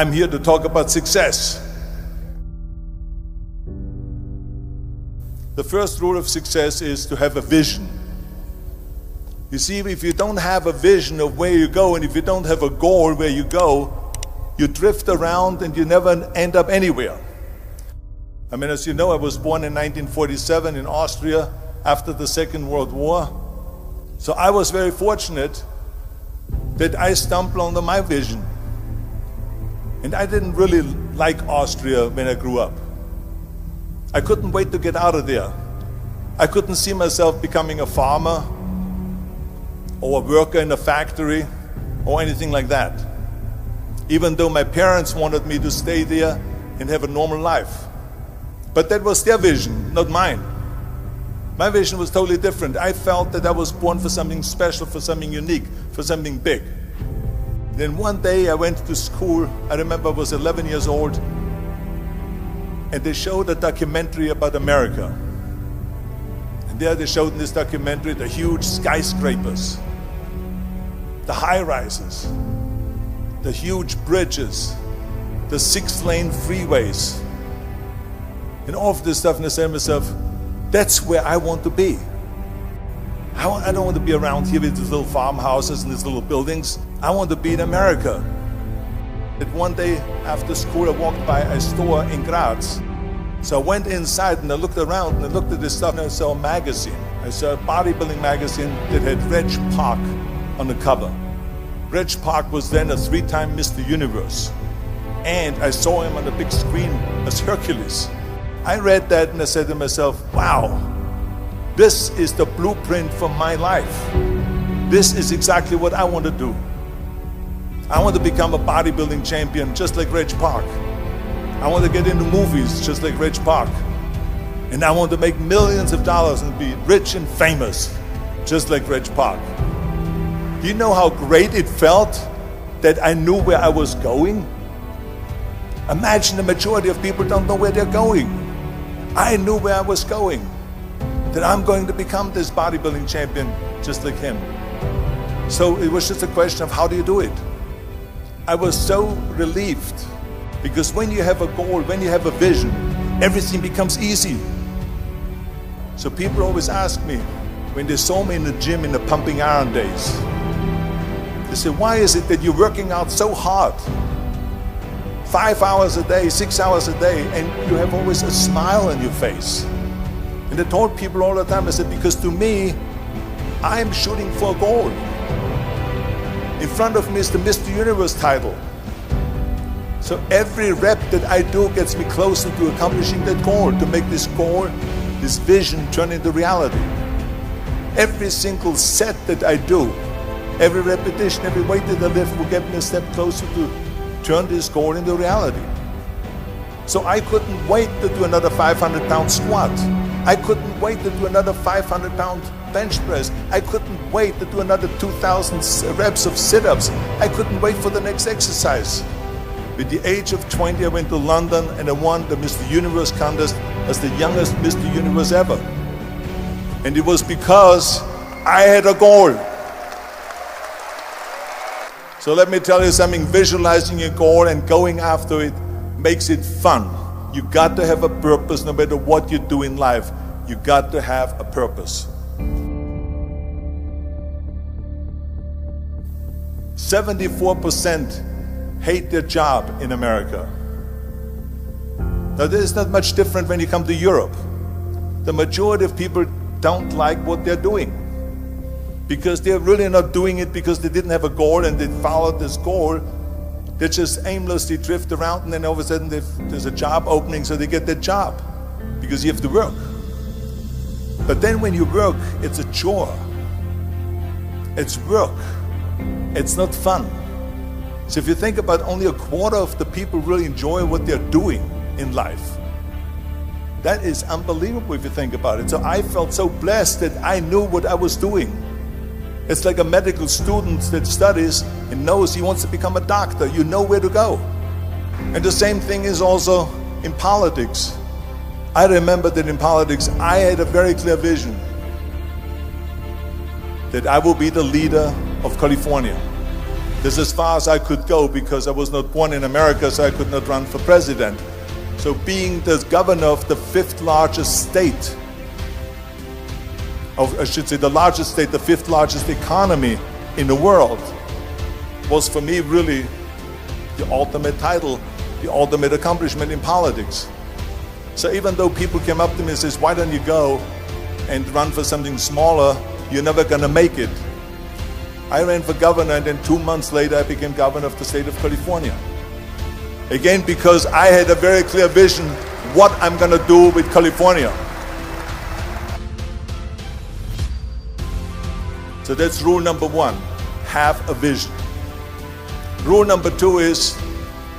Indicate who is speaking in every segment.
Speaker 1: I'm here to talk about success. The first rule of success is to have a vision. You see, if you don't have a vision of where you go, and if you don't have a goal where you go, you drift around and you never end up anywhere. I mean, as you know, I was born in 1947 in Austria after the Second World War. So I was very fortunate that I stumbled onto my vision. And I didn't really like Austria when I grew up. I couldn't wait to get out of there. I couldn't see myself becoming a farmer or a worker in a factory or anything like that, even though my parents wanted me to stay there and have a normal life. But that was their vision, not mine. My vision was totally different. I felt that I was born for something special, for something unique, for something big. Then one day I went to school. I remember I was 11 years old, and they showed a documentary about America. And there they showed in this documentary the huge skyscrapers, the high-rises, the huge bridges, the 6-lane freeways, and all of this stuff. And I said to myself, that's where I want to be. I don't want to be around here with these little farmhouses and these little buildings. I want to be in America. And one day after school, I walked by a store in Graz. So I went inside and I looked around and I looked at this stuff, and I saw a magazine. I saw a bodybuilding magazine that had Reg Park on the cover. Reg Park was then a 3-time Mr. Universe. And I saw him on the big screen as Hercules. I read that and I said to myself, wow, this is the blueprint for my life. This is exactly what I want to do. I want to become a bodybuilding champion just like Reg Park. I want to get into movies just like Reg Park. And I want to make millions of dollars and be rich and famous just like Reg Park. Do you know how great it felt that I knew where I was going? Imagine the majority of people don't know where they're going. I knew where I was going, that I'm going to become this bodybuilding champion just like him. So it was just a question of how do you do it? I was so relieved, because when you have a goal, when you have a vision, everything becomes easy. So people always ask me, when they saw me in the gym in the pumping iron days, they say, why is it that you're working out so hard? 5 hours a day, 6 hours a day, and you have always a smile on your face. And I told people all the time, I said, because to me, I'm shooting for a goal. In front of me is the Mr. Universe title. So every rep that I do gets me closer to accomplishing that goal, to make this goal, this vision turn into reality. Every single set that I do, every repetition, every weight that I lift will get me a step closer to turn this goal into reality. So I couldn't wait to do another 500-pound squat. I couldn't wait to do another 500-pound bench press. I couldn't wait to do another 2,000 reps of sit-ups. I couldn't wait for the next exercise. At the age of 20, I went to London and I won the Mr. Universe contest as the youngest Mr. Universe ever. And it was because I had a goal. So let me tell you something, visualizing a goal and going after it makes it fun. You got to have a purpose no matter what you do in life. You got to have a purpose. 74% hate their job in America. Now this is not much different when you come to Europe. The majority of people don't like what they're doing, because they're really not doing it because they didn't have a goal and they followed this goal. They just aimlessly drift around, and then all of a sudden there's a job opening, so they get that job because you have to work. But then when you work, it's a chore. It's work. It's not fun. So if you think about, only a quarter of the people really enjoy what they're doing in life. That is unbelievable if you think about it. So I felt so blessed that I knew what I was doing. It's like a medical student that studies and knows he wants to become a doctor. You know where to go. And the same thing is also in politics. I remember that in politics, I had a very clear vision that I will be the leader of California. This is as far as I could go because I was not born in America, so I could not run for president. So being the governor of the fifth largest state, I should say the largest state, the fifth largest economy in the world, was for me really the ultimate title, the ultimate accomplishment in politics. So even though people came up to me and says, why don't you go and run for something smaller, you're never gonna make it. I ran for governor, and then 2 months later I became governor of the state of California. Again, because I had a very clear vision what I'm gonna do with California. So that's rule number one, have a vision. Rule number two is,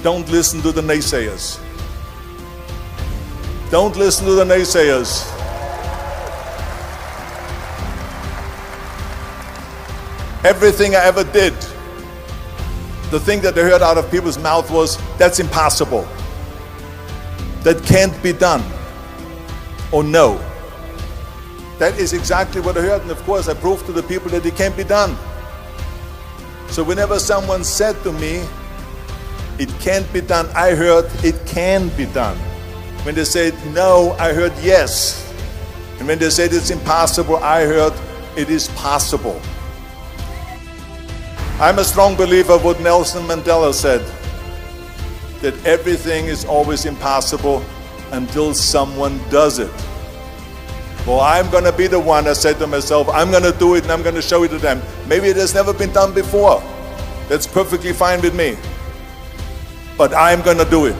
Speaker 1: don't listen to the naysayers. Don't listen to the naysayers. Everything I ever did, the thing that I heard out of people's mouth was, that's impossible. That can't be done. Or no. That is exactly what I heard, and of course I proved to the people that it can't be done. So whenever someone said to me, it can't be done, I heard, it can be done. When they said no, I heard yes. And when they said it's impossible, I heard it is possible. I'm a strong believer of what Nelson Mandela said, that everything is always impossible until someone does it. Well, I'm going to be the one, I said to myself, I'm going to do it and I'm going to show it to them. Maybe it has never been done before. That's perfectly fine with me. But I'm going to do it.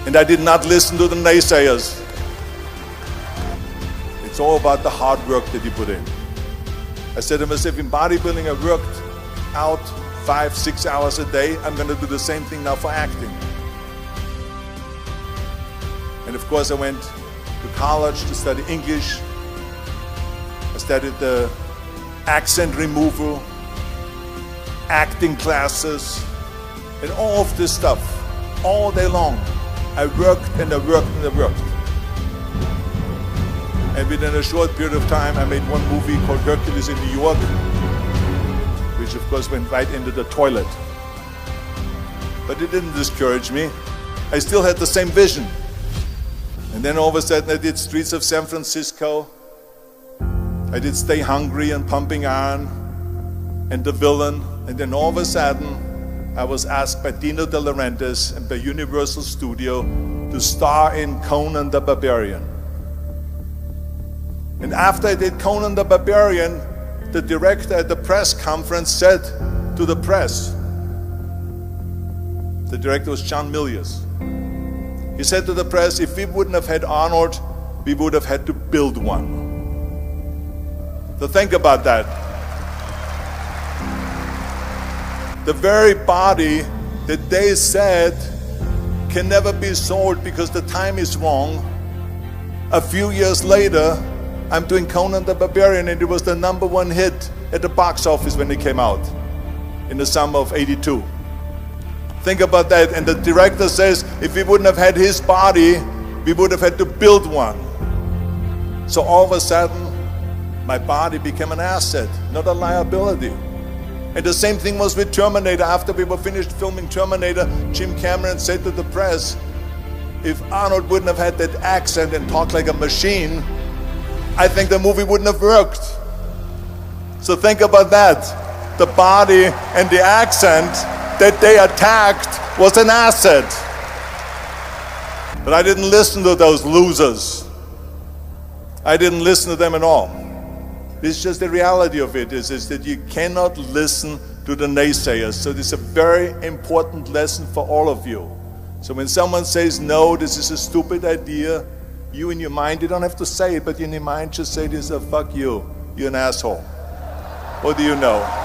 Speaker 1: And I did not listen to the naysayers. It's all about the hard work that you put in. I said to myself, in bodybuilding I worked out 5-6 hours a day. I'm going to do the same thing now for acting. And of course I went to college to study English. I studied the accent removal, acting classes, and all of this stuff, all day long. I worked and I worked and I worked. And within a short period of time, I made one movie called Hercules in New York, which of course went right into the toilet. But it didn't discourage me. I still had the same vision. And then all of a sudden I did Streets of San Francisco. I did Stay Hungry and Pumping Iron and The Villain. And then all of a sudden I was asked by Dino De Laurentiis and by Universal Studio to star in Conan the Barbarian. And after I did Conan the Barbarian, the director at the press conference said to the press, the director was John Milius, he said to the press, if we wouldn't have had Arnold, we would have had to build one. So think about that. The very body that they said can never be sold because the time is wrong. A few years later, I'm doing Conan the Barbarian, and it was the #1 hit at the box office when it came out in the summer of '82. Think about that. And the director says, if we wouldn't have had his body, we would have had to build one. So all of a sudden, my body became an asset, not a liability. And the same thing was with Terminator. After we were finished filming Terminator, Jim Cameron said to the press, if Arnold wouldn't have had that accent and talked like a machine, I think the movie wouldn't have worked. So think about that. The body and the accent that they attacked was an asset. But I didn't listen to those losers. I didn't listen to them at all. It's just the reality of it is that you cannot listen to the naysayers. So this is a very important lesson for all of you. So when someone says, no, this is a stupid idea, you in your mind, you don't have to say it, but in your mind just say this, fuck you, you're an asshole. What do you know?